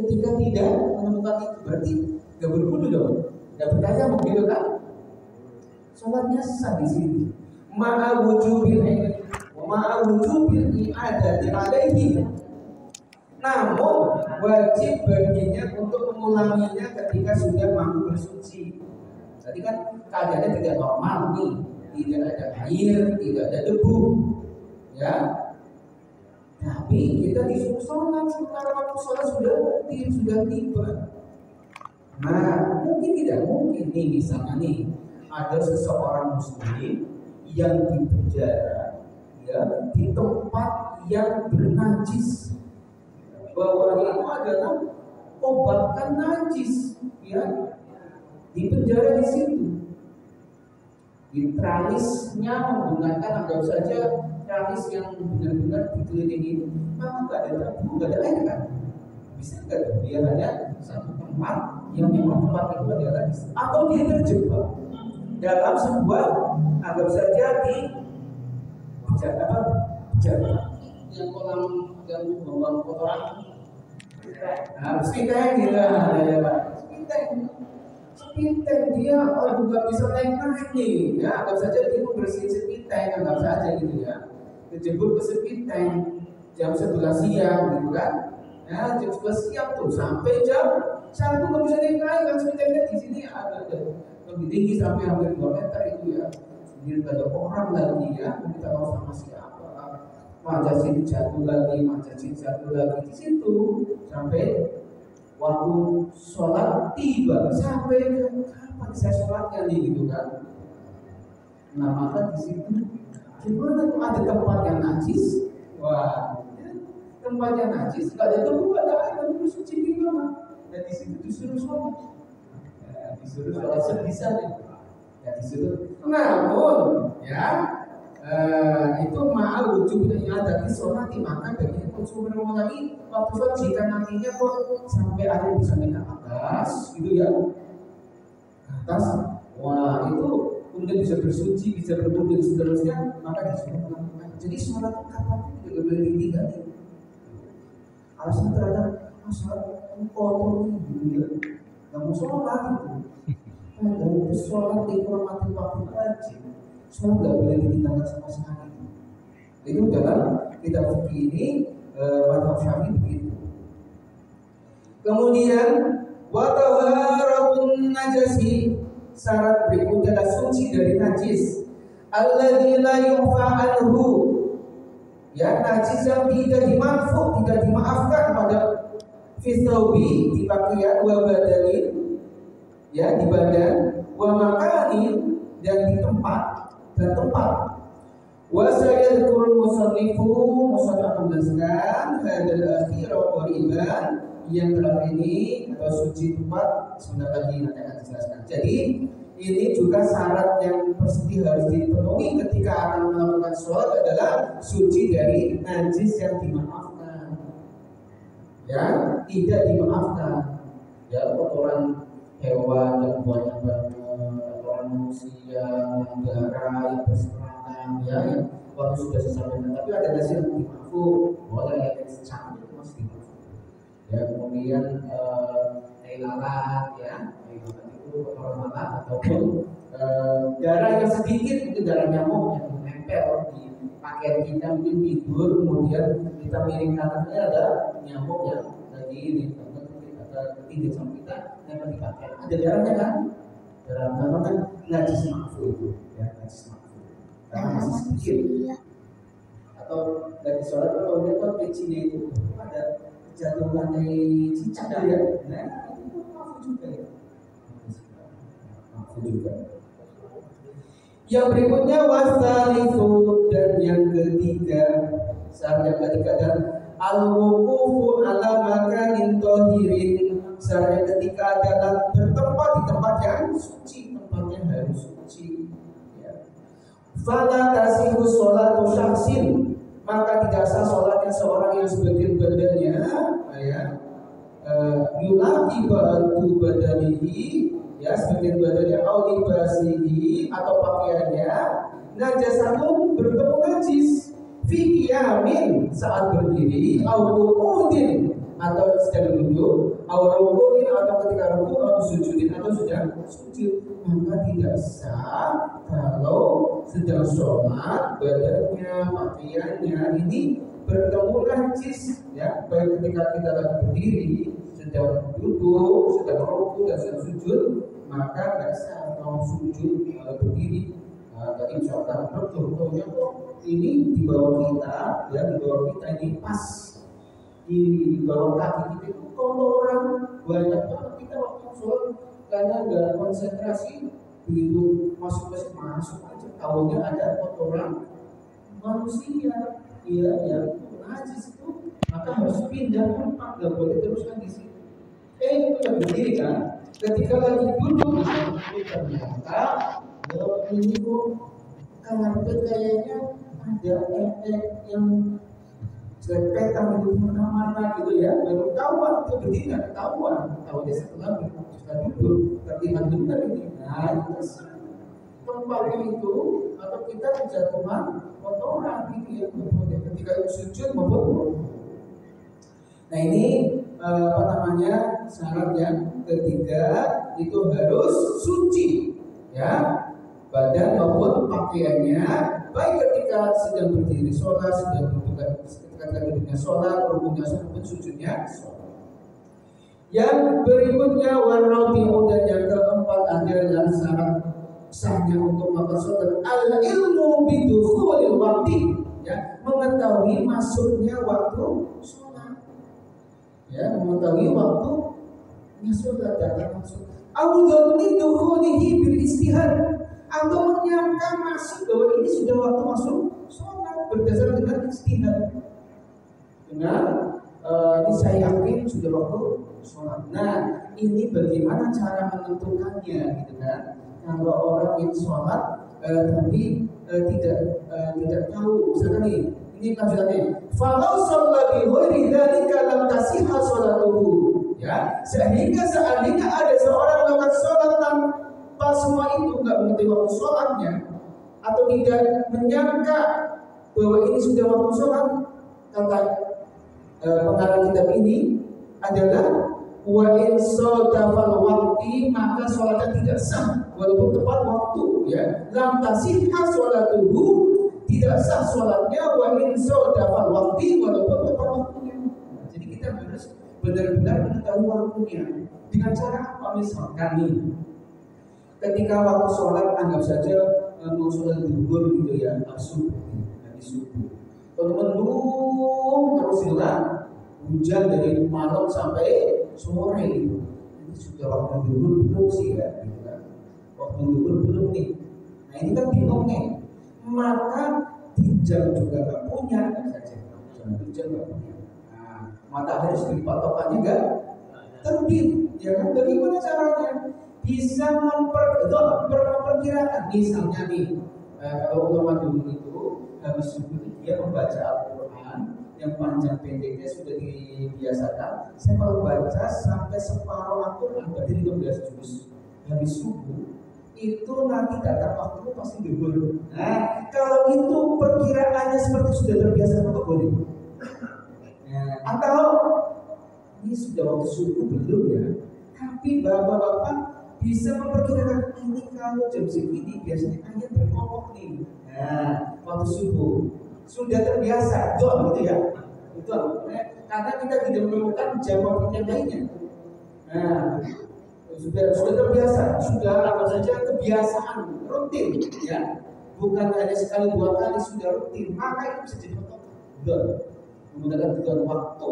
ketika tidak menemukan itu berarti nggak berwudu dong, nggak bertanya begitu kan? Sholatnya sah di sini. Ma'a wujubil i'adati alaihi. Namun wajib baginya untuk mengulanginya ketika sudah mampu bersuci. Tadi kan keadaannya tidak normal nih, tidak ada air, tidak ada debu, ya. Tapi kita disuruh sholat sementara waktu sholat sudah tiba. Nah, mungkin tidak mungkin nih misalnya nih ada seseorang muslim yang dipenjara, ya, di tempat yang bernajis, bahwa itu adalah obatkan najis, ya, di penjara di situ. Di tralisnya menggunakan anggap saja tralis yang benar-benar dikelilingi, maka nggak ada tabu, nggak ada air kan? Bisa nggak? Dia hanya satu tempat yang memang tempat itu adalah atau dia terjebak dalam sebuah anggap saja di yang kolam yang membuang kotoran, sepiteng gitu, ya Pak, sepiteng dia nggak bisa naik nih, ya anggap saja dia membersihin sepiteng, anggap saja gitu ya, kejebur ke sepiteng jam 11 siang gitu kan, ya jam 11 siang tuh sampai jam 1 nggak bisa naik kan sepitengnya di sini ada lebih tinggi sampai hampir 2 meter itu ya. Jadi ada orang lagi ya, kita tahu sama siapa. Macam sini jatuh lagi di situ sampai waktu sholat tiba, sampai kapan saya sholatnya nih gitu kan. Nah maka di situ gimana tuh ada tempat yang najis, wah ya, tempatnya najis, nggak ada tubuh, ada air, ada suci gimana? Dan di situ disuruh sholat. Disuruh sholat sebisa deh, ya disuruh. Namun ya itu ma'al wujub i'adati sholati, maka bagian konsumen mengulangi waktu sholat jika nantinya kok sampai ada bisa ke atas gitu ya, ke atas, wah itu kemudian bisa bersuci, bisa berwudu dan seterusnya, maka disuruh melakukan. Jadi sholat kapan juga boleh ditinggalin. Alasan terhadap sholat kotor gitu ya, nggak mau sholat gitu. Nah, itu sholat dihormati waktu wajib. Sholat nggak boleh ditinggalkan sama sekali. Itu dalam kitab fikih ini mazhab Syafi'i begitu. Kemudian wa taharatun najasi, syarat berikutnya adalah suci dari najis. Alladzi la yufa anhu, ya najis yang tidak dimaafkan pada fitaubi di pakaian, wa badanin, ya di badan, wa makanin dan di tempat. Wa sayadkurul musannifu, musannaf menjelaskan hadal akhir qariban, yang terakhir ini atau suci tempat sebentar lagi nanti akan dijelaskan. Jadi ini juga syarat yang pasti harus dipenuhi ketika akan melakukan sholat adalah suci dari najis yang dimaafkan, ya tidak dimaafkan, ya kotoran hewan yang banyak banget, kotoran manusia, darah yang berserangan, ya yang waktu sudah disampaikan. Tapi ada nasi yang dimaafkan, boleh yang secang itu masih dimaafkan. Ya kemudian lalat, ya lalat itu kotoran mata ataupun darah yang sedikit, itu darah nyamuk yang menempel di pakaian kita, mungkin tidur kemudian kita miring kanannya ada nyamuk yang lagi ini tinggi sama kita nempel di pakaian, ada darahnya kan, darah kan najis makfu itu, ya najis makfu karena masih sedikit. Atau dari sholat kalau dia tuh pecinya itu ada jatuh lantai cicak ya, nah itu makfu juga ya, makfu juga. Yang berikutnya wasalisu, dan yang ketiga, syarat yang ketiga dan al-wuqufu ala makanin tahirin, syarat yang ketiga adalah bertempat di tempat yang suci, tempatnya harus suci. Ya. Fala tasihu sholatu syaksin, maka tidak sah sholatnya seorang yang sebagian badannya yulaki batu badanihi, ya sebagian badannya aulibasihi atau pakaiannya najasatun bertemu najis fi qiyamin saat berdiri, au qu'udin atau atau sedang duduk, rukuin atau ketika ruku atau sujudin atau sudah sujud, maka tidak sah kalau sedang sholat badannya, pakaiannya ini bertemu najis, ya, baik ketika kita lagi berdiri, sedang duduk, sedang ruku dan sedang sujud, maka tidak sah kalau sujud berdiri. Tadi misalkan contohnya kok ini di bawah kita, ya, di bawah kita ini pas di bawah kaki kita itu kotoran banyak banget kita waktu sholat karena nggak konsentrasi, begitu masuk aja tahunya ada kotoran manusia, ya, yang najis itu, maka harus pindah tempat, nggak boleh teruskan di sini. Itu yang berdiri kan, ketika lagi duduk ternyata ini kok karpet kayaknya ada efek yang sepetan itu mana-mana gitu ya, baru ketahuan itu berdiri nggak ketahuan, tahunya setelah duduk terlihat benar ini. Nah itu tempatnya itu atau kita kejatuhan kotoran gitu ya, ketika itu sujud maupun. Nah ini syarat yang ketiga itu harus suci, ya, badan maupun pakaiannya, baik ketika sedang berdiri sholat, sedang duduknya sholat, rukunya sholat, maupun sujudnya sholat. Yang berikutnya warabi'u, dan yang keempat adalah syarat sahnya untuk melakukan sholat al-ilmu bidukhulil waqti, ya, mengetahui masuknya waktu sholat, ya, mengetahui waktu sholat datang masuk. Audhoni dukhulihi bil istihad, atau menyangka masuk bahwa ini sudah waktu masuk sholat berdasarkan dengan istihad, dengan ini saya yakin sudah waktu sholat. Nah ini bagaimana cara menentukannya gitu kan? Kalau orang yang sholat tapi tidak tahu, misalkan nih, ini lanjutannya, falau sholat bi ghairi dzalika lam tasihha sholatuhu, ya, sehingga seandainya ada seorang melakukan sholat tanpa semua itu, nggak mengetahui waktu sholatnya atau tidak menyangka bahwa ini sudah waktu sholat, kata pengarang kitab ini adalah wa in sadafal waqti, maka sholatnya tidak sah walaupun tepat waktu, ya, lam tasihha sholatuhu, tidak sah sholatnya wa in sadafal waqti, walaupun tepat waktunya. Jadi kita harus benar-benar mengetahui waktunya. Dengan cara apa? Misalkan nih, ketika waktu sholat, anggap saja mau sholat zuhur gitu ya, habis subuh, kalau mendung terus hilang, hujan dari malam sampai sore gitu, ini sudah waktu zuhur belum sih ya, gitu kan? Waktu zuhur belum nih. Nah ini kan bingung nih, maka jam juga nggak punya, jam nggak punya. Nah, matahari sendiri patokannya nggak terbit, ya kan? Bagaimana caranya bisa memperkirakan? Misalnya nih, kalau ulama dulu itu habis subuh dia membaca Al-Quran yang panjang pendeknya sudah dibiasakan. Saya kalau baca sampai separuh Al-Quran, berarti 15 juz habis subuh, itu nanti datang waktu pasti zuhur. Nah, kalau itu perkiraannya seperti sudah terbiasa, maka boleh. Nah, atau ini sudah waktu subuh belum ya, tapi bapak-bapak bisa memperkirakan ini kalau jam segini biasanya ayat berkokok nih. Nah, waktu subuh sudah terbiasa, gitu ya. Itu karena kita tidak menemukan jam yang lainnya. Nah, sudah terbiasa, sudah apa saja kebiasaan rutin, ya, bukan hanya sekali dua kali, sudah rutin, maka itu bisa jadi patokan. Menggunakan hitungan waktu,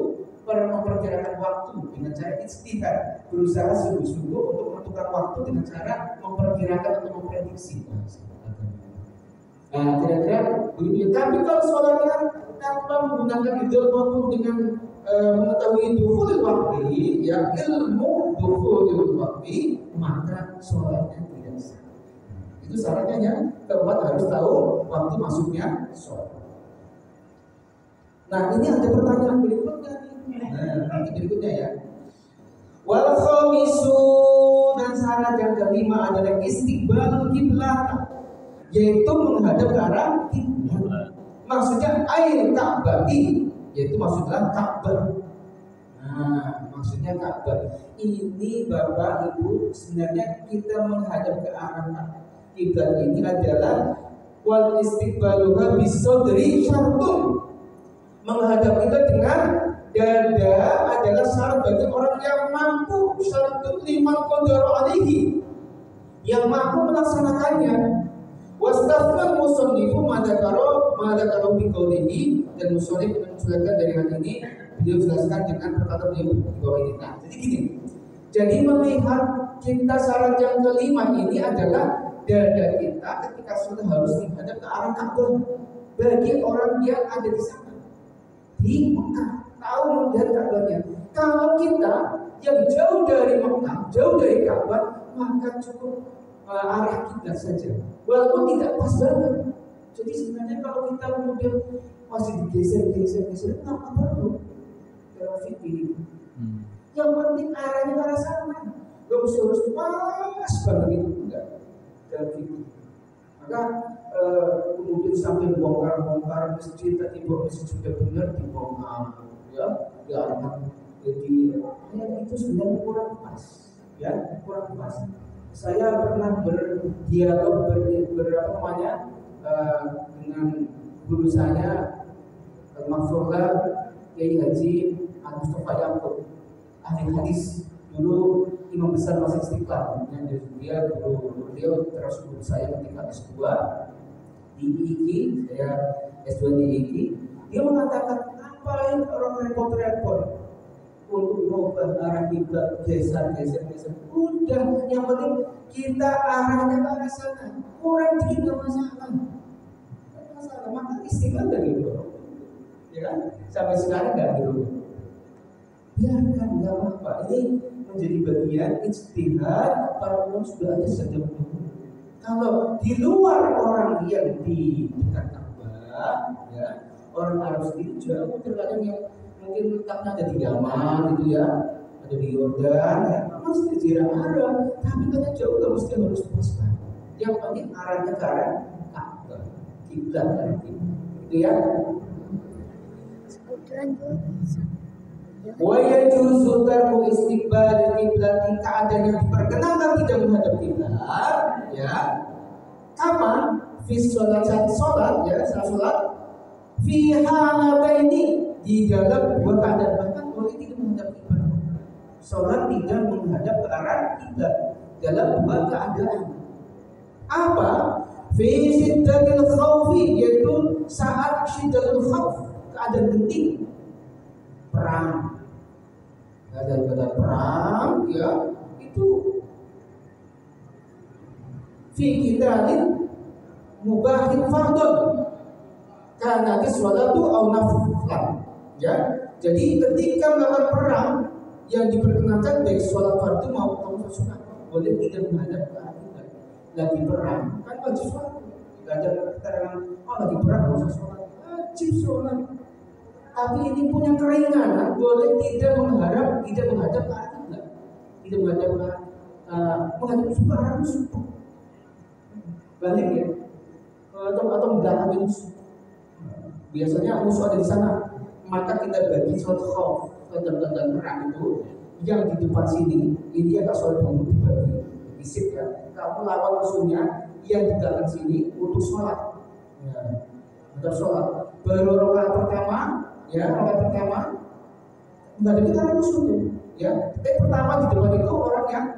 memperkirakan waktu dengan cara ijtihad, berusaha sungguh-sungguh untuk menentukan waktu dengan cara memperkirakan atau memprediksi. Nah, kira-kira begitu. Tapi kalau sholatnya tanpa menggunakan hitungan waktu dengan mengetahui dukhulul waqti, ya, ilmu dukhulul waqti, maka sholatnya tidak sah. Itu syaratnya yang keempat, harus tahu waktu masuknya sholat. Nah ini ada pertanyaan berikutnya nih. Nanti berikutnya ya. Wal khamisu, dan syarat yang kelima adalah istiqbalul kiblat, yaitu menghadap ke arah kiblat. Maksudnya air Ka'bati, yaitu maksudnya Ka'bah. Nah maksudnya Ka'bah. Ini Bapak Ibu, sebenarnya kita menghadap ke arah kiblat ini adalah wal istiqbaluha bisodri syartun. Menghadap kita dengan dada adalah syarat bagi orang yang mampu, syartun liman qadara alaihi, yang mampu melaksanakannya. Wastafnan musannifu madakaro biqaulihi, dan musannif menjelaskan dari hal ini, beliau jelaskan dengan perkataan beliau di bawah ini. Nah, jadi gini. Jadi melihat kita syarat yang kelima ini adalah dada kita ketika sudah harus menghadap ke arah Ka'bah. Bagi orang yang ada di sana, di Mekah, tahu melihat Ka'bahnya. Kalau kita yang jauh dari Mekah, jauh dari Ka'bah, maka cukup arah kita saja, walaupun tidak pas banget. Jadi sebenarnya kalau kita kemudian masih digeser, nggak perlu dalam fikih. Yang penting arahnya ke arah sana, nggak mesti harus pas banget itu, enggak dalam fikih. Maka kemudian sampai bongkar masjid tadi, masjid sudah benar dibongkar, ya akan jadi itu sebenarnya kurang pas, ya kurang pas. Saya pernah berdialog dengan guru saya, Maksudnya Kiai Haji Mustafa Yaakob, ahli hadis, dulu imam besar Masjid Istiqlal. Dia terus guru saya ketika S2 di IIKI, saya S2 di IIKI. Dia mengatakan, ngapain orang repot-repot untuk mengubah arah kiblat, geser. Udah, yang penting kita arahnya ke arah sana. Kurang dikit nggak masalah. Maka Istiqlal dari itu, ya kan? Sampai sekarang nggak gitu. Biarkan, nggak apa-apa. Ini menjadi bagian ijtihad para ulama sudah ada sejak dulu. Kalau di luar orang yang di dekat Ka'bah, ya, orang Arab sendiri jauh, terkadang yang mungkin letaknya ada di Yaman gitu ya, ada di Yordan, ya, masih di Jazirah Arab, tapi katanya jauh nggak mesti harus pas. Yang penting arahnya ke arah Ka'bah, kiblat kan itu ya. Wa yajuzu tarku istiqbal kiblat, keadaan yang diperkenankan tidak menghadap kiblat, ya. Kapan? Fi sholat, ya, sholat fi halataini, di dalam dua keadaan, bahkan boleh tidak menghadap kiblat. Sholat tidak menghadap ke arah kiblat dalam dua keadaan. Apa? Fi syiddatil khawfi, yaitu saat syiddatil khawf, keadaan genting, perang. Keadaan perang, ya, itu fi qitalin mubahin fardun karena sholatu au naflan, ya. Jadi ketika melakukan perang yang diperkenankan baik sholat fardu maupun sunat, boleh tidak menghadap ke arah kiblat. Lagi perang kan wajib sholat, tidak ada keterangan lagi perang harus sholat, wajib sholat. Tapi ini punya keringanan, boleh tidak menghadap ke arah kiblat, tidak menghadap ke arah musuh, balik ya, atau mendatangi musuh. Biasanya musuh ada di sana, maka kita bagi sholat khauf, keadaan perang itu yang di depan sini, ini agak sholat dulu dibagi, disip ya. Kamu lawan musuhnya yang di belakang sini untuk sholat, ya, untuk sholat. Baru rakaat pertama, ya, nggak ada kita musuhnya, ya. Tapi pertama di depan itu orang yang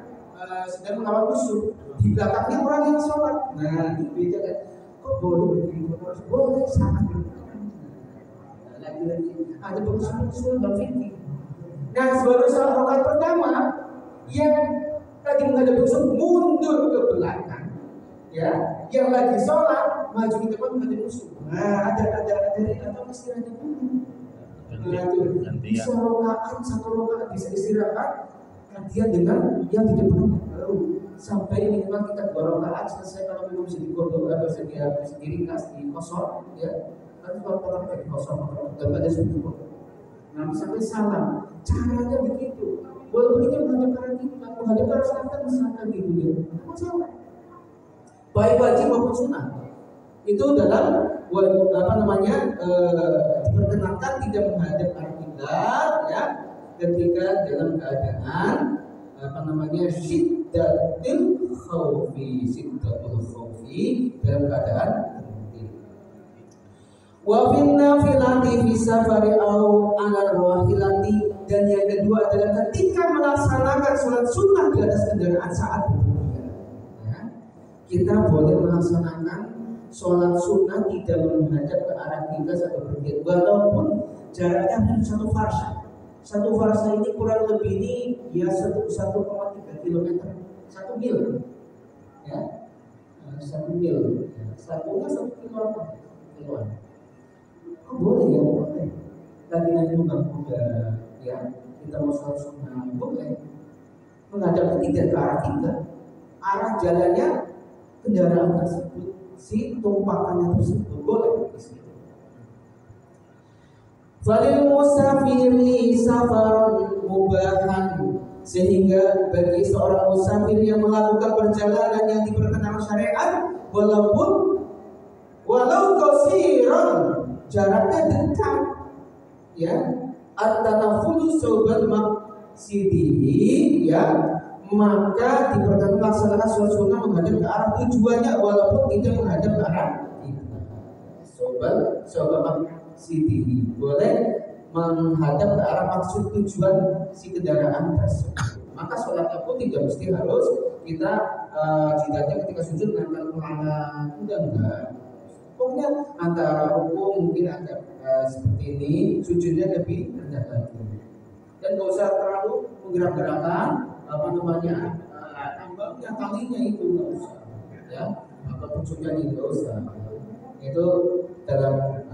sedang melawan musuh, di belakangnya orang yang sholat. Nah, itu beda kan? Kok boleh begini? Boleh, sangat lagi ada pengusul dan fikih. Nah, sebaru salat rakaat pertama yang tadi menghadap musuh mundur ke belakang, ya, yang lagi sholat maju ke depan menghadap musuh. Nah, ada mesti ada dulu. Bisa satu rakaat bisa istirahat, gantian dengan yang di depan, baru sampai minimal kita 2 rakaat selesai. Kalau belum bisa dikodok, bisa diringkas di kosong, ya. Nanti kalau potong kosong, dan ada subuh. Nah, sampai salam, caranya begitu. Walaupun ini menghadap arah selatan, misalkan gitu ya, apa salah? Baik wajib maupun sunnah. Itu dalam diperkenankan tidak menghadap arah kiblat, ya, ketika dalam keadaan syiddatul khaufi dalam keadaan wa fin nafilati fi safari au ala rahilati, dan yang kedua adalah ketika melaksanakan sholat sunnah di atas kendaraan saat bepergian. Ya, kita boleh melaksanakan sholat sunnah tidak menghadap ke arah kiblat atau bepergian, walaupun jaraknya hanya 1 farsa. 1 farsa ini kurang lebih ini ya 1,3 km, 1 mil. Ya, 1 mil. Satunya 1 kiloan. Boleh ya, boleh. Lagi nanti kuda, ya kita mau sholat sunnah boleh. Menghadap tidak ke arah kiblat, arah jalannya kendaraan tersebut, si tumpakannya tersebut boleh. Falil musafiri safarun mubahan, sehingga bagi seorang musafir yang melakukan perjalanan yang diperkenankan syariat, walau qasiran, jaraknya dekat, ya, at-tanafulu sobal maqsidihi, ya, maka diperkenankan melaksanakan sholat sunnah menghadap ke arah tujuannya walaupun tidak menghadap ke arah kiblat. Sobal maqsidihi, boleh menghadap ke arah maksud tujuan si kendaraan tersebut. Maka sholatnya pun tidak mesti harus kita jidatnya ketika sujud dengan pelana, enggak. Pokoknya antara ruku mungkin agak seperti ini, sujudnya lebih rendah lagi. Dan nggak usah terlalu menggerak-gerakan tambangnya talinya itu nggak usah, ya, atau pucuknya nggak usah. Itu dalam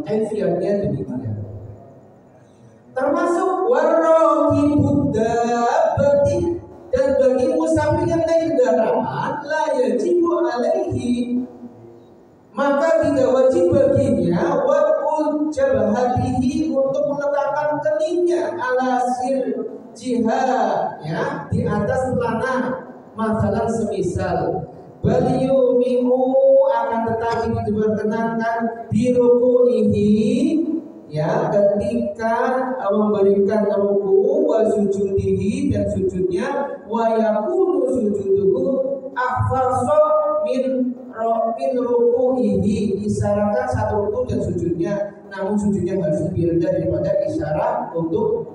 kaifiatnya demikian. Termasuk warrohibud dabbati, dan bagi musafir yang naik kendaraan la yajibu alaihi, maka tidak wajib baginya wad'ul jabhatihi, untuk meletakkan keningnya ala jihad, ya, di atas pelana, masalah semisal baliyumi'u, akan tetapi diperkenankan biruku'ihi, ya, ketika memberikan ruku, wa sujudihi, dan sujudnya, wa yakunu sujuduhu akhfasa min ruku'ihi, disyaratkan 1 ruku dan sujudnya, namun sujudnya harus lebih rendah daripada isyarat untuk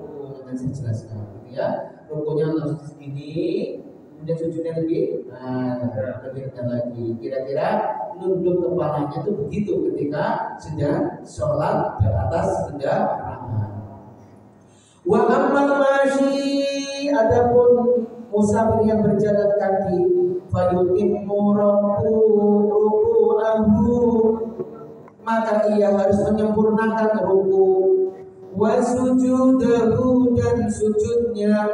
nanti saya jelaskan, ya. Rukunya langsung segini, kemudian sujudnya lebih rendah lagi. Kira-kira nunduk kepalanya itu begitu ketika sedang sholat di atas kendaraan. Wa ammal masyi, adapun musafir yang berjalan kaki, fayutimmu ruku'ahu, maka ia harus menyempurnakan ruku, wa sujudahu, dan sujudnya,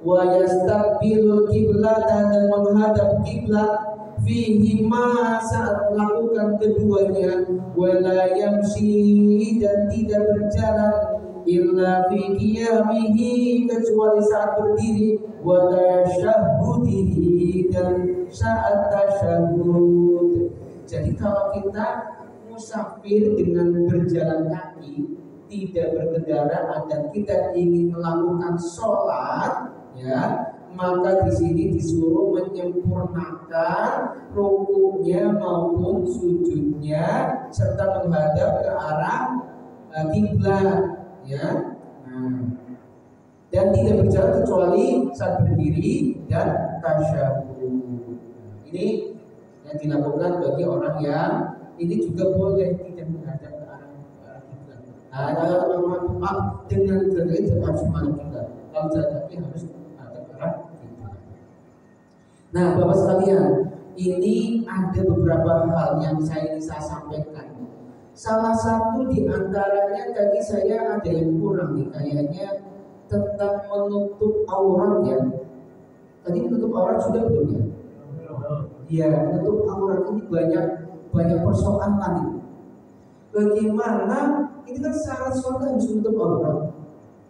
wa yastaqbilul kiblata, dan menghadap kiblat, fihi ma, saat melakukan keduanya, wala yamshi, dan tidak berjalan, illa fi qiyamihi, kecuali saat berdiri, wa tasyahhudihi, dan saat tasyahhud. Jadi kalau kita musafir dengan berjalan kaki, tidak berkendaraan, dan kita ingin melakukan sholat, ya, maka di sini disuruh menyempurnakan rukunya maupun sujudnya serta menghadap ke arah kiblat, ya. Dan tidak berjalan kecuali saat berdiri dan tasyahud. Ini yang dilakukan bagi orang yang ini juga boleh tidak menghadap ke arah kiblat. Dengan itu harus menghadap kiblat. Kalau jalan kaki harus menghadap ke arah kiblat. Nah, Bapak sekalian, ini ada beberapa hal yang saya sampaikan. Salah satu di antaranya tadi saya ada yang kurang nih, kayaknya tentang menutup aurat, ya. Tadi menutup aurat sudah belum, ya? Ya, menutup aurat ini banyak persoalan nih. Bagaimana ini kan syarat sholat harus menutup aurat,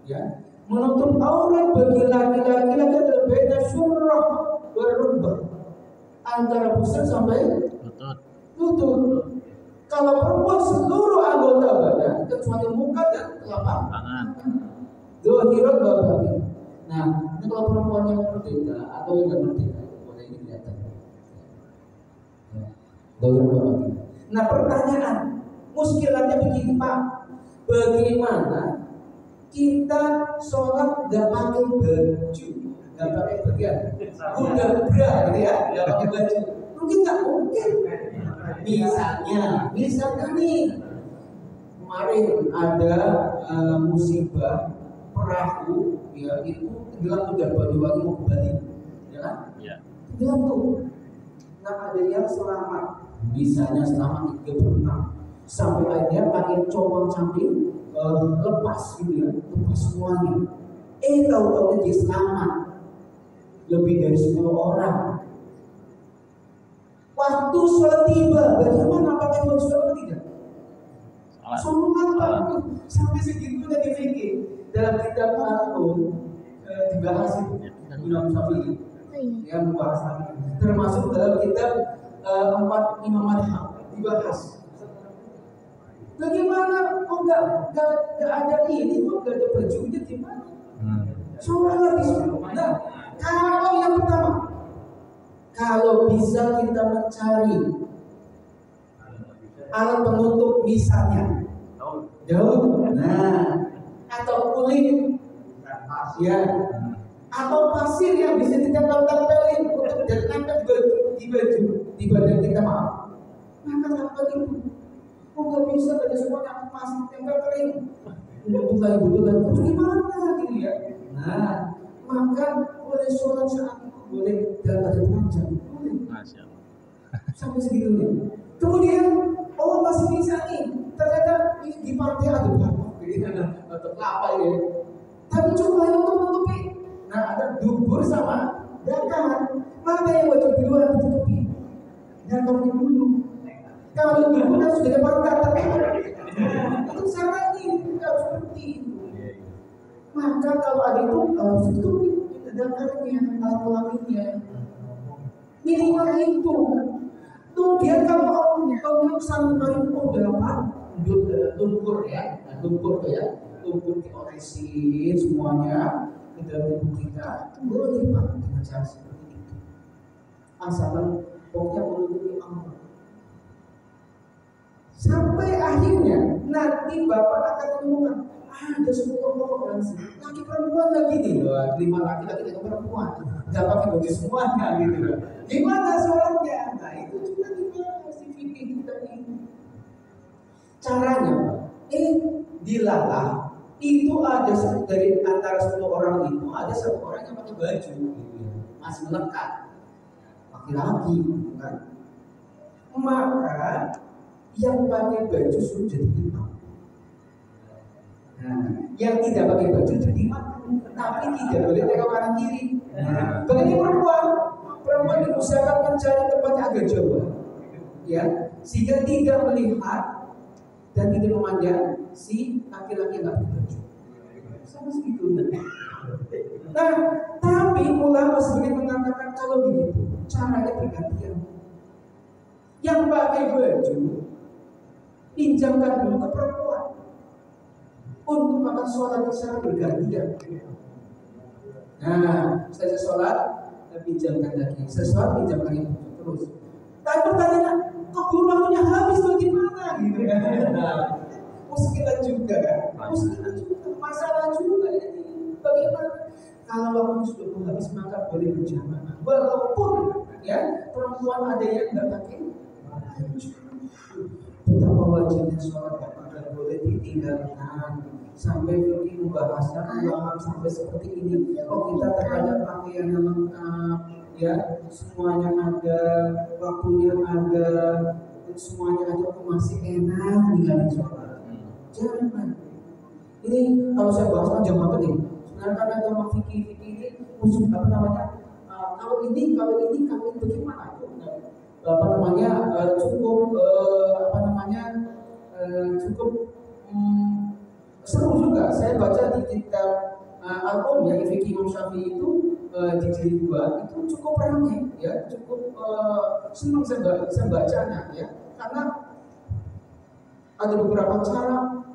ya. Menutup aurat bagi laki-laki adalah beda syurrah warubah, antara pusat sampai lutut. Kalau perempuan seluruh anggota badan kecuali muka dan telapak tangan. Dohiron babatin. Nah, ini kalau perempuan yang merdeka atau yang nggak merdeka, boleh ini kelihatan. Dohiron babatin. Nah, pertanyaan muskilannya begini Pak, bagaimana kita sholat nggak pakai baju, nggak pakai bagian, udah bra gitu ya, nggak pakai baju? Mungkin nggak mungkin. Misalnya nih, kemarin ada musibah perahu, ya itu tenggelam udah Banyuwangi mau ke Bali, ya kan? Ya. Tenggelam tuh. Nah ada yang selamat, misalnya selamat 36, sampai akhirnya pakai cowong camping lepas gitu ya, lepas semuanya. Tahu-tahu dia selamat, lebih dari 10 orang. Waktu sholat tiba, bagaimana pakai baju sholat atau tidak? Sholat Pak, sampai segitunya di fikih. Dalam kitab Al-Qur'an dibahas itu Imam Syafi'i yang membahas lagi. Termasuk dalam kitab 4 Imam Madhab dibahas. Bagaimana kok nggak ada ini, kok nggak ada bajunya gimana? Sholat di sana. Nah, kalau yang pertama, kalau bisa kita mencari alat penutup misalnya daun, nah, atau kulit, ya, atau pasir yang bisa ditempel-tempelin untuk ditempel di baju, di badan kita, maaf. Maka apa itu? Kok nggak bisa pada semuanya pasir tempel kering? Butuh lagi, terus gimana gitu ya? Nah, maka boleh sholat saat itu, boleh dalam badan panjang, boleh. Sampai segitunya. Kemudian, masih bisa nih. Ternyata di pantai ada atau apa ya? Tapi coba untuk menutupi. Nah, ada dubur sama dangkal. Mana yang wajib duluan ditutupi? Dangkalnya dulu. Kalau dubur kan sudah ada pantai. Itu salah nih, kita harus berhenti. Maka kalau ada itu harus ditutupi dangkalnya, alat kelaminnya. Minimal itu. Kemudian kalau sampai udah apa? Lumpur ya, lumpur dioresin semuanya ke dalam tubuh kita, boleh Pak dengan cara seperti itu. Asalkan pokoknya menutupi aurat. Sampai akhirnya nanti Bapak akan menemukan ada 10 orang sih, laki perempuan lagi nih, 5 laki-laki dan perempuan, nggak pakai baju semuanya gitu. Gimana sholatnya? Nah itu juga dibahas di fikih kita ini. Caranya, dilalah itu ada dari antara 10 orang itu ada 1 orang yang pakai baju, gitu ya, masih melekat, laki-laki, kan? Maka yang pakai baju sudah jadi imam. Nah, yang tidak pakai baju jadi imam, tapi tidak boleh tengok kanan kiri. Bagi perempuan diusahakan mencari tempat yang agak jauh, ya, sehingga tidak melihat dan tidak memandang si laki-laki yang nggak pakai baju. Sama segitu. Nah, tapi ulama sebagian mengatakan kalau begitu caranya bergantian. Yang pakai baju pinjamkan dulu ke perempuan untuk makan sholat secara bergantian. Nah, saya sholat pinjamkan lagi, sesuatu pinjamkan yang terus. Tapi pertanyaan, keburu waktunya habis bagaimana gitu kan? Muskilah juga, masalah juga ini. Bagaimana? Kalau waktu sudah habis maka boleh berjamaah. Walaupun ya perempuan ada yang nggak pakai baju. Betapa wajibnya sholat tidak boleh ditinggalkan. Sampai fikih membahasakan ulama sampai seperti ini. Kita terhadap pakaian yang lengkap, ya semuanya ada, waktunya ada, semuanya ada, masih enak tinggalin sholat. Jangan. Ini kalau saya bahas panjang banget nih. Sebenarnya karena ulama fikih ini usul apa namanya? Kalau ini bagaimana? Cukup seru juga. Saya baca di kitab Al-Qum yang fikih Imam Syafi'i itu di jilid 2 itu cukup ramai ya, cukup senang saya bacanya ya, karena ada beberapa cara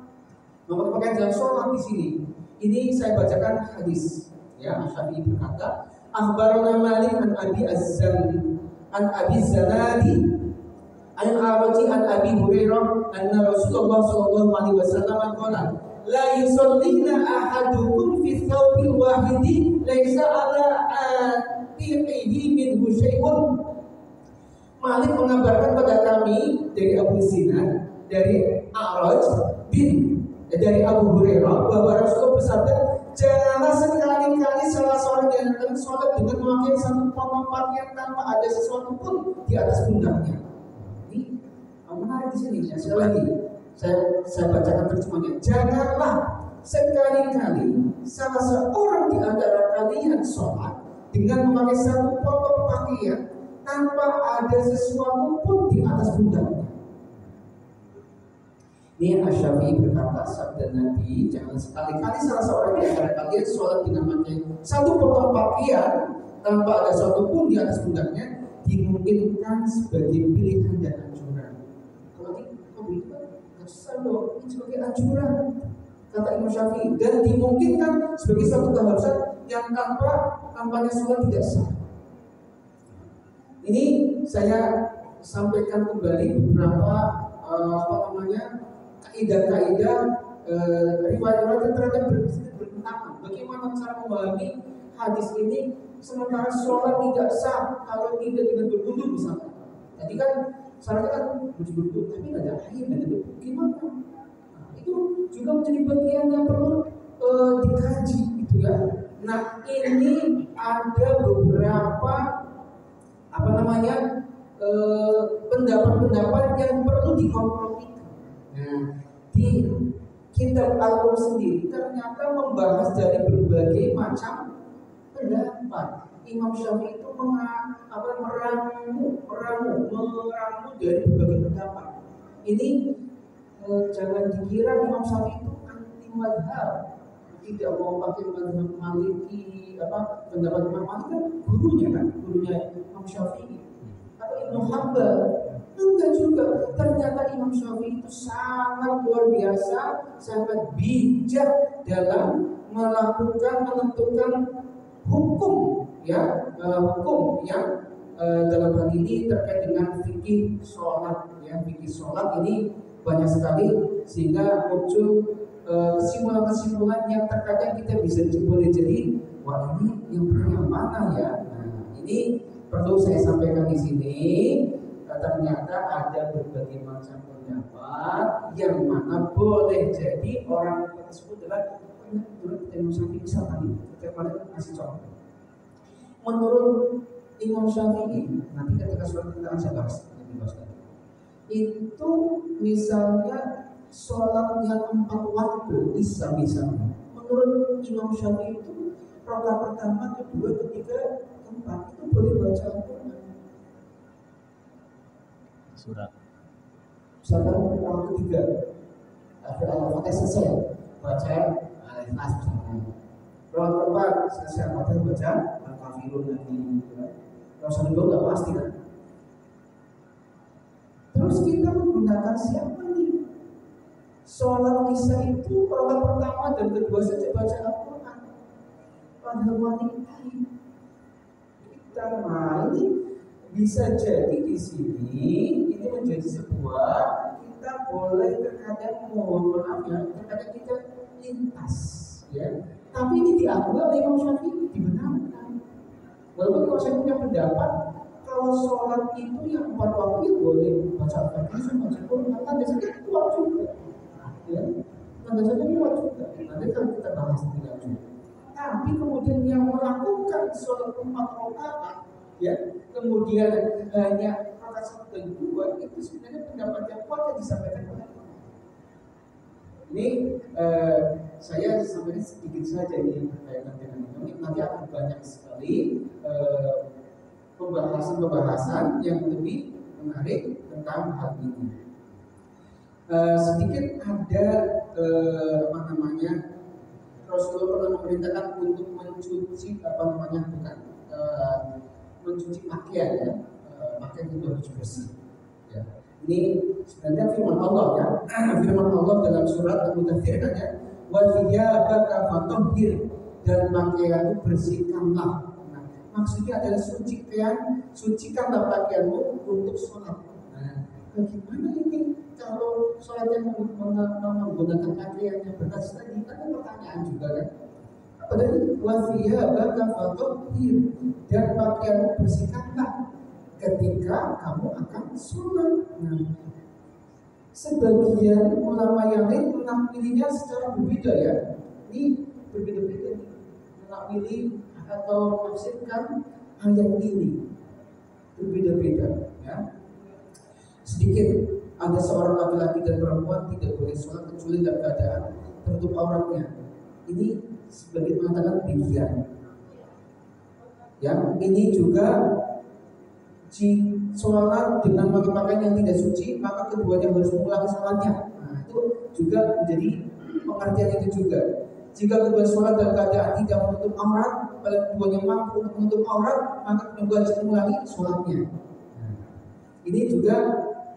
memakai jalan sholat di sini. Ini saya bacakan hadis. Ya, Syafi'i berkata, "Akhbarana Malik an Abi Zanadi an Araji an Abi Hurairah anna Rasulullah sallallahu alaihi wasallam qala la yusallina ahadukum fi thawbil wahidi laisa ala atiqihi minhu syai'un." Malik mengabarkan pada kami dari Abu Sinan, dari A'raj dari Abu Hurairah bahwa Rasulullah bersabda, janganlah sekali-kali salah seorang di antara kalian sholat dengan memakai satu potong pakaian tanpa ada sesuatu pun di atas pundaknya. Ini menarik di sini. Ya, sekali lagi saya bacakan terjemahnya. Janganlah sekali-kali salah seorang di antara kalian sholat dengan memakai satu potong pakaian tanpa ada sesuatu pun di atas pundaknya. Ini Asy-Syafi'i berkata, sabda Nabi, jangan sekali-kali salah seorang di antara kalian sholat dengan memakai satu potong pakaian tanpa ada sesuatu pun di atas pundaknya, dimungkinkan sebagai pilihan dan anjuran. Kalau itu kan ini sebagai anjuran, kata Imam Syafi'i, dan dimungkinkan sebagai satu keharusan yang tanpanya sholat tidak sah. Ini saya sampaikan kembali beberapa kaidah-kaidah riwayat-riwayat terhadap bertentangan. Bagaimana cara memahami hadis ini sementara sholat tidak sah kalau tidak dengan berwudu misalnya. Tadi kan syaratnya kan berwudu, tapi tidak ada air, tidak ada gimana? Nah, itu juga menjadi bagian yang perlu dikaji, gitu ya. Nah, ini ada beberapa pendapat-pendapat yang perlu dikompromikan. Nah, di kitab Al-Qur'an sendiri ternyata membahas dari berbagai macam pendapat. Imam Syafi'i itu meramu dari berbagai pendapat. Ini jangan dikira Imam Syafi'i itu anti madhab, tidak mau pakai madhab Maliki, pendapat Imam Malik kan gurunya Imam Syafi'i atau Ibnu Hanbal. Enggak juga. Ternyata Imam Syafi'i itu sangat luar biasa, sangat bijak dalam menentukan hukum yang dalam hal ini terkait dengan fikih sholat. Ya, fikih sholat ini banyak sekali sehingga muncul kesimpulan-kesimpulan yang terkadang kita bisa boleh jadi, wah ini yang benar yang mana ya? Nah, ini perlu saya sampaikan di sini. Ternyata ada berbagai macam pendapat yang mana boleh jadi orang tersebut adalah menurut Imam Syafi'i. Misalkan kemarin kasih contoh. Menurut Imam Syafi'i, nanti ketika surat kita saya bahas itu misalnya sholat yang 4 waktu misalnya. Menurut Imam Syafi'i itu rakaat pertama, kedua, ketiga, keempat itu boleh baca Al-Quran. Surat. Misalkan orang ketiga, Al-Fatihah selesai, baca Al-Ikhlas misalnya. Orang keempat selesai Al-Fatihah baca Al-Kafirun lagi. Kalau satu dua nggak pasti kan. Terus kita menggunakan siapa nih? Sholat Isya itu rakaat pertama dan kedua saja baca Al-Quran. Padahal wanita kita ini bisa jadi di sini ini menjadi sebuah kita boleh terkadang mohon maaf ya terkadang kita lintas ya, tapi ini diakui oleh Imam Syafi'i dibenarkan. Walaupun Imam Syafi'i punya pendapat kalau sholat itu yang 4 waktu itu boleh baca Al-Fatihah, baca Quran, tanda saja kuat juga ya, tanda saja kuat juga. Nanti kalau kita bahas lebih lanjut. Tapi kemudian yang melakukan sholat 4 rakaat ya, kemudian hanya rakaat 1 dan 2 itu sebenarnya pendapat yang kuat yang disampaikan oleh ini. Saya sampaikan sedikit saja ini berkaitan dengan ini. Nanti akan banyak sekali pembahasan yang lebih menarik tentang hal ini. Sedikit ada Rasulullah pernah memerintahkan untuk mencuci mencuci pakaian ya, pakaian itu harus bersih. Ya. Ini sebenarnya firman Allah ya, firman Allah dalam surat Al-Mudaththir kan ya, wa thiyabaka fatahhir, dan pakaianmu bersihkanlah. Nah, maksudnya adalah sucikanlah pakaianmu untuk sholat. Nah, bagaimana ini kalau sholat yang menggunakan pakaian yang bekas tadi? Kan pertanyaan juga kan. Padahal wa thiyabaka fatahhir, dan pakaianmu bersihkanlah ketika kamu akan sholat. Nah, sebagian ulama yang lain menakmilinya secara berbeda ya. Ini berbeda-beda nih, menakmili atau menafsirkan ayat ini berbeda-beda ya. Sedikit, ada seorang laki-laki dan perempuan tidak boleh sholat kecuali dalam keadaan tertutup auratnya. Ini sebagian mengatakan demikian. Yang ini juga sholat dengan pakai pakaian yang tidak suci, maka keduanya harus mengulangi sholatnya. Nah, itu juga menjadi pengertian itu juga. Jika kedua sholat dalam keadaan tidak menutup aurat, pada keduanya mampu untuk menutup aurat, maka kedua harus mengulangi sholatnya. Ini juga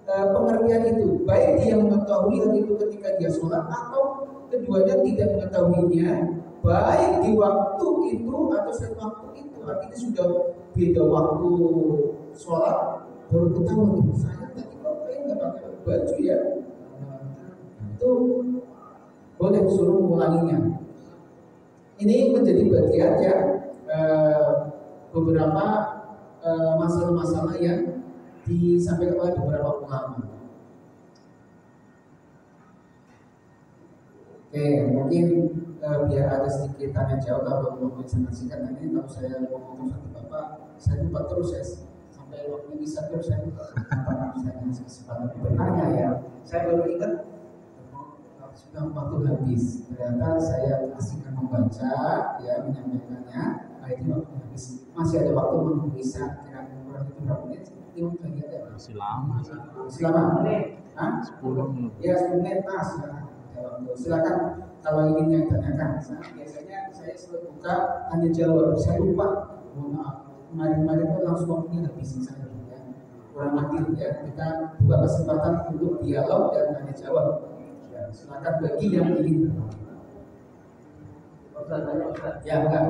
pengertian itu, baik dia mengetahui hal itu ketika dia sholat atau keduanya tidak mengetahuinya, baik di waktu itu atau setelah waktu itu. Artinya sudah beda waktu sholat, baru ketahuan saya tadi kok kayak nggak pakai baju ya. Itu boleh suruh mengulanginya. Ini menjadi bagian ya beberapa masalah-masalah yang disampaikan oleh beberapa ulama. Oke, mungkin biar ada sedikit tanya jawab kalau mau menyaksikan nanti kalau saya ngomong satu bapak, saya lupa terus ya sampai waktu bisa terus saya lupa apa saya kasih kesempatan bertanya ya. Saya baru ingat sudah waktu habis. Ternyata saya asingkan membaca ya menyampaikannya. Nah ini waktu habis. Masih ada waktu menunggu bisa kira-kira kurang lebih berapa menit? 5 menit ya? Masih lama. Masih lama? Hah? 10 menit. Ya 10 menit pas. Silakan kalau ingin yang tanyakan. Biasanya saya selalu buka tanya jawab. Saya lupa. Mohon maaf. Kemarin-kemarin itu langsung waktunya habis saya ya. Kurang adil ya. Kita buka kesempatan untuk dialog dan tanya jawab. Ya, silakan bagi yang ingin. Ustaz. Ya enggak.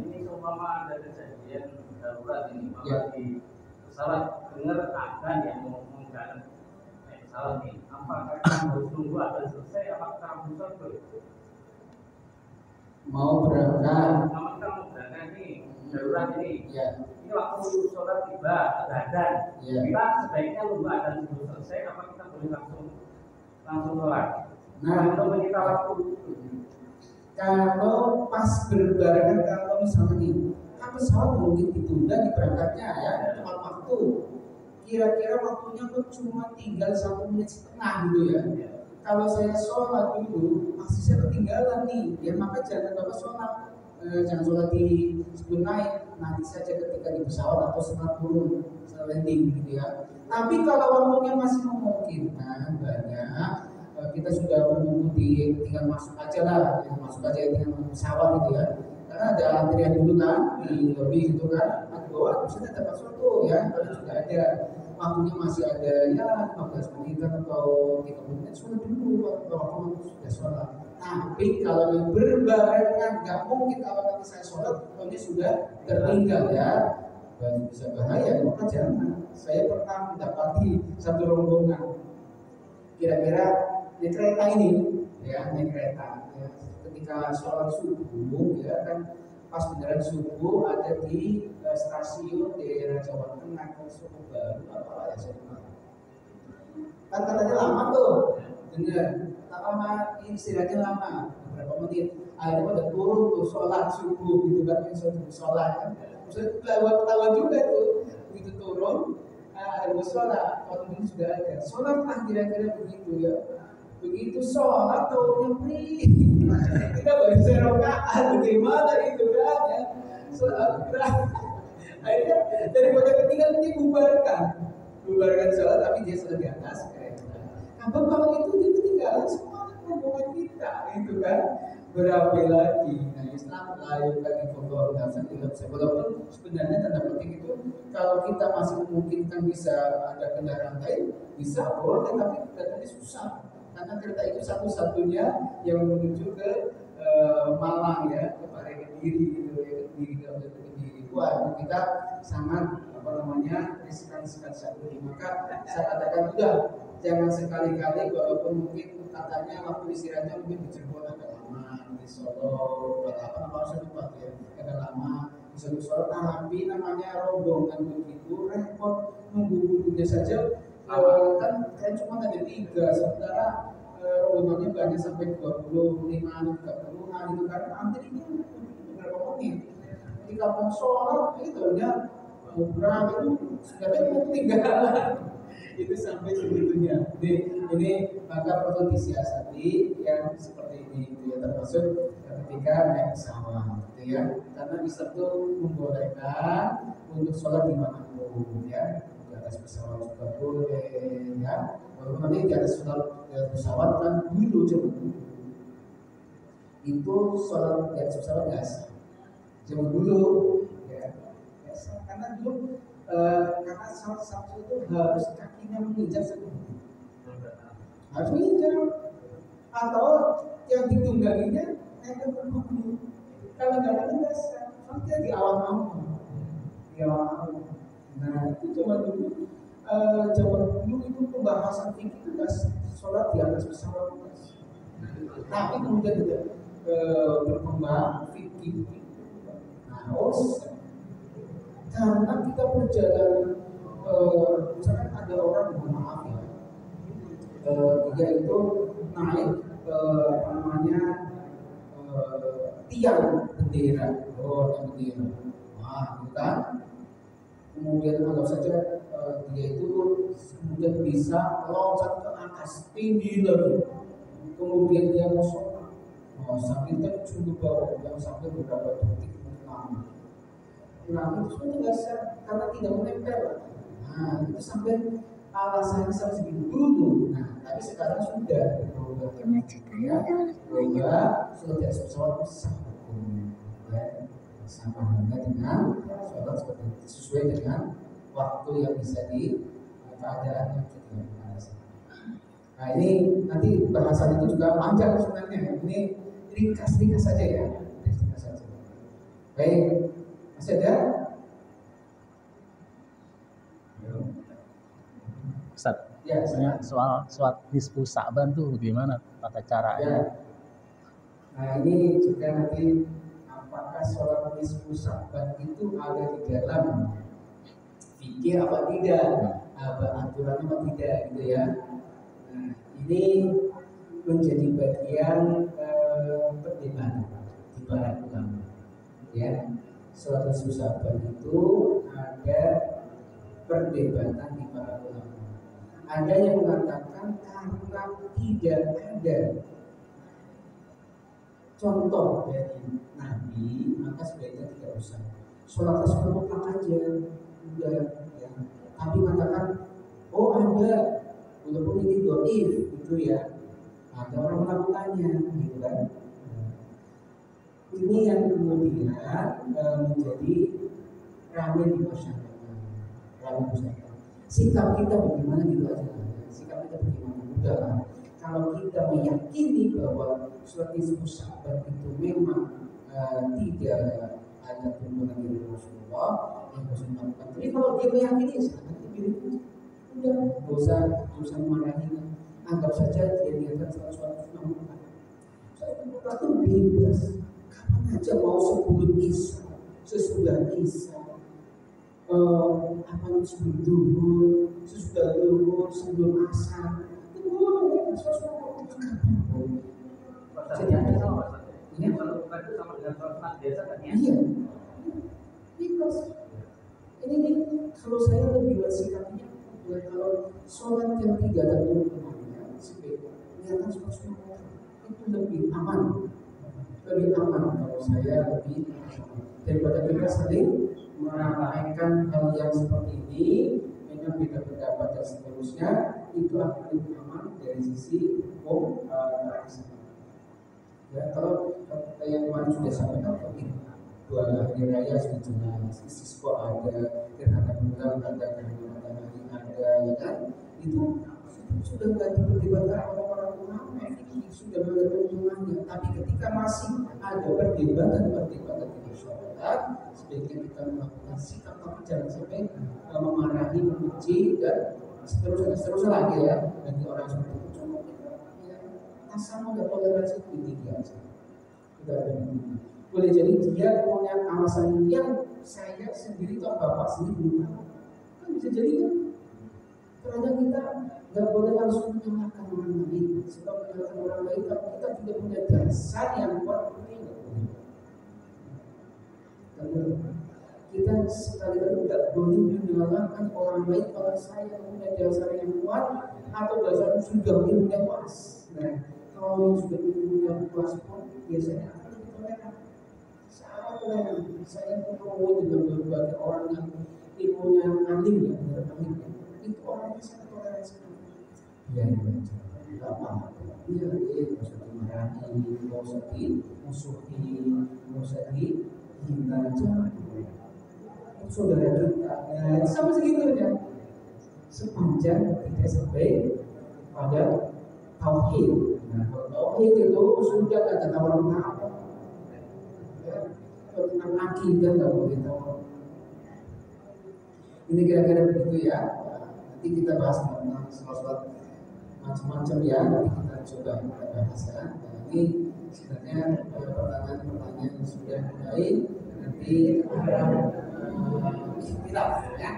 Ini seumpama ada kejadian darurat ini, ya. Di pesawat dengar akan yang mengumumkan pesawat ini, apakah harus tunggu akan selesai? Apakah bisa mau berangkat? Kamu berangkat nih, darurat ini. Ya. Ini waktu sholat tiba, azan. Ya. Kita sebaiknya nunggu azan dulu selesai, apa kita boleh langsung sholat? Nah, untuk menyita waktu. Kalau pas berbarengan, kalau misalnya nih, kan pesawat mungkin ditunda di berangkatnya ya, tepat waktu. Kira-kira waktunya kok cuma tinggal 1 menit setengah gitu ya. Kalau saya sholat dulu, pasti saya ketinggalan nih. Ya maka jangan bapak sholat, jangan sholat di sebelum naik. Nanti saja ketika di pesawat atau setelah turun, setelah landing gitu ya. Tapi kalau waktunya masih memungkinkan banyak. Kita sudah menunggu tinggal masuk aja lah, tinggal pesawat gitu ya. Karena ada antrian dulu kan di lobi gitu kan. Di bawah bisa dapat sesuatu ya, kalau sudah ada waktunya masih ada ya 15 menit atau 30 menit sudah dulu waktu sudah sholat. Tapi kalau yang berbarengan nggak mungkin kalau nanti saya sholat waktunya sudah tertinggal ya. Dan bisa bahaya, maka jangan. Saya pernah mendapati satu rombongan kira-kira di kereta ini ya, naik kereta ya. Ketika sholat subuh ya kan, pas beneran subuh ada di stasiun daerah Jawa Tengah Subuh Baru apa ya saya lupa. Kan katanya lama tuh, bener lama, istirahatnya lama beberapa menit. Akhirnya pada turun tuh sholat subuh gitu kan, yang sholat kan. Terus ketawa juga tuh begitu turun. Ada sholat, waktu ini sudah ada sholat lah kira-kira begitu ya. Begitu sholat tuh nyepri kita baru serokaan bagaimana itu kan ya. Sholat akhirnya daripada ketinggalan dia bubarkan sholat, tapi dia sudah di atas kereta. Nah kalau itu dia ketinggalan semua rombongan kita gitu kan. Berapa lagi? Nah Islam layu lagi kontrol dan tidak bisa. Walaupun sebenarnya tanda penting itu kalau kita masih memungkinkan bisa ada kendaraan lain bisa boleh, tapi datanya susah. karena kereta itu satu-satunya yang menuju ke Malang ya, ke Kediri gitu ya, Kediri. Wah, kita sangat riskan sekali. Maka saya katakan udah, jangan sekali-kali walaupun mungkin katanya waktu istirahatnya mungkin dijemput agak lama di Solo, apa usah lupa ya, agak lama di Solo, tapi namanya rombongan begitu repot, nunggu saja kan cuma ada 3, sementara rombongannya banyak sampai 25, 30 gitu kan, antrinya berapa menit di kampung Solo itu ya Bubrang itu sebenarnya mau ketinggalan itu sampai segitunya. Ini maka perlu disiasati yang seperti ini gitu ya, termasuk ketika naik pesawat gitu ya, karena Islam itu membolehkan untuk sholat dimanapun ya, di atas pesawat juga boleh ya, walaupun nanti di atas pesawat kan dulu zaman dulu itu sholat di atas pesawat nggak sah zaman dulu ya, karena dulu karena salah satu itu harus kakinya menginjak sepenuhnya, harus menginjak, atau yang ditungganginya naik ke punggung. Kalau nggak ada nggak sah, soalnya di awal-awal. Nah itu zaman dulu itu pembahasan fikih itu nggak sholat di atas pesawat, tapi kemudian tidak berkembang fikih. Nah, karena kita perjalanan, misalkan ada orang, mohon maaf ya, dia itu naik tiang bendera, bendera, wah, gitu kan. Kemudian anggap saja dia itu kemudian bisa loncat ke atas tinggi lagi, kemudian dia mau sholat, sambil terjun ke bawah, yang sampai beberapa detik lama. Nah itu sudah biasa karena tidak menempel. Nah itu sampai alasannya sampai segitu dulu. Nah tapi sekarang sudah berubah ya, berubah sudah tidak pesawat besar ya, sama halnya dengan sholat seperti itu, sesuai dengan waktu yang bisa di keadaan yang kita alasan. Nah ini nanti bahasan itu juga panjang sebenarnya. Ini ringkas saja ya, ringkas saja. Baik. Masih ada? Ustaz, ya, soal nisfu Sa'ban tuh gimana tata caranya? Ya. Nah ini juga nanti apakah sholat nisfu Sa'ban itu ada di dalam fikih apa tidak, apa aturan apa tidak gitu ya. Nah ini menjadi bagian perdebatan di para ulama ya. Sholat nisfu Sa'ban itu ada perdebatan di para ulama. Ada yang mengatakan karena tidak ada contoh dari Nabi, maka sebaiknya tidak usah. Sholat tasbih mutlak aja, udah ya. Tapi mengatakan, oh ada, walaupun ini dhaif gitu ya. Ada orang melakukannya, gitu kan? Ini yang kemudian menjadi ramai di masyarakat. Sikap kita bagaimana gitu aja. Sikap kita bagaimana udah. Kalau kita meyakini bahwa sholat nisfu Sa'ban itu memang tidak ada tuntunan dari Rasulullah yang harus melakukan. Jadi kalau dia meyakini sangat dipilih, udah dosa memarahi. Anggap saja dia niatkan sholat sunnah. Sholat itu bebas. Kapan aja mau sebelum Isya, sesudah Isya, sebelum duhur, sesudah duhur, sebelum asar, itu boleh. Jadi ini kalau bukan itu sama dengan sholat biasa kan ya? Iya. Because ini kalau saya lebih bersikapnya kalau sholat yang tidak ada tuntunannya sebaiknya niatan sholat sunnah itu lebih aman. Lebih aman kalau saya lebih daripada kita sering meramaikan hal yang seperti ini dengan beda pendapat dan seterusnya, itu akan lebih aman dari sisi hukum ya. Kalau yang kemarin sudah sampaikan mungkin 2 hari raya sudah jelas, istisqa ada, gerhana bulan ada, gerhana matahari ada, ya kan? Itu sudah nggak diperdebatkan oleh orang ulama, sudah nggak ada keuntungannya. Tapi ketika masih ada perdebatan di masyarakat, sebaiknya kita melakukan sikap, tapi jangan sampai memarahi, membenci dan seterusnya lagi ya. Bagi orang seperti itu, cuma kita ya asal ada toleransi tinggi aja. Tidak ada begini. Boleh jadi dia punya alasan yang saya sendiri atau bapak sendiri kan bisa jadi kan. Karena kita nggak boleh langsung menyalahkan orang lain. Sebab menyalahkan orang lain kalau kita tidak punya dasar yang kuat, kita sekali-kali tidak boleh menyalahkan orang lain kalau saya punya dasar yang kuat atau dasar sudah punya kuas. Nah, kalau yang sudah punya kuas pun biasanya akan ditoleran. Sangat toleran. Saya ketemu dengan berbagai orang yang ilmunya alim ya, itu orangnya sangat toleran sekali. Ya, tidak apa-apa. Iya, nggak usah dimarahi, nggak usah dimusuhi, nggak usah dihina aja. Saudara kita, ya, sama segitunya. Sepanjang tidak sampai pada tauhid. Nah, kalau tauhid itu sudah nggak ada tawar-tawar. Kalau tentang akidah nggak boleh tahu. Ini kira-kira begitu ya. Nanti kita bahas tentang soal macam-macam ya. Nanti kita coba kita bahas ya. Nah, ini sebenarnya pertanyaan-pertanyaan yang sudah mulai. Nanti ada ikhtilaf ya.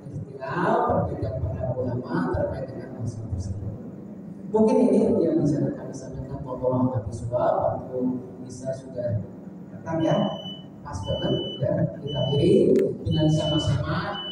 Ikhtilaf perbedaan para ulama terkait dengan masalah tersebut. Mungkin ini yang bisa kami sampaikan. Wallahu a'lam bishawab. Waktu bisa sudah datang ya. Pas banget ya. Kita akhiri dengan sama-sama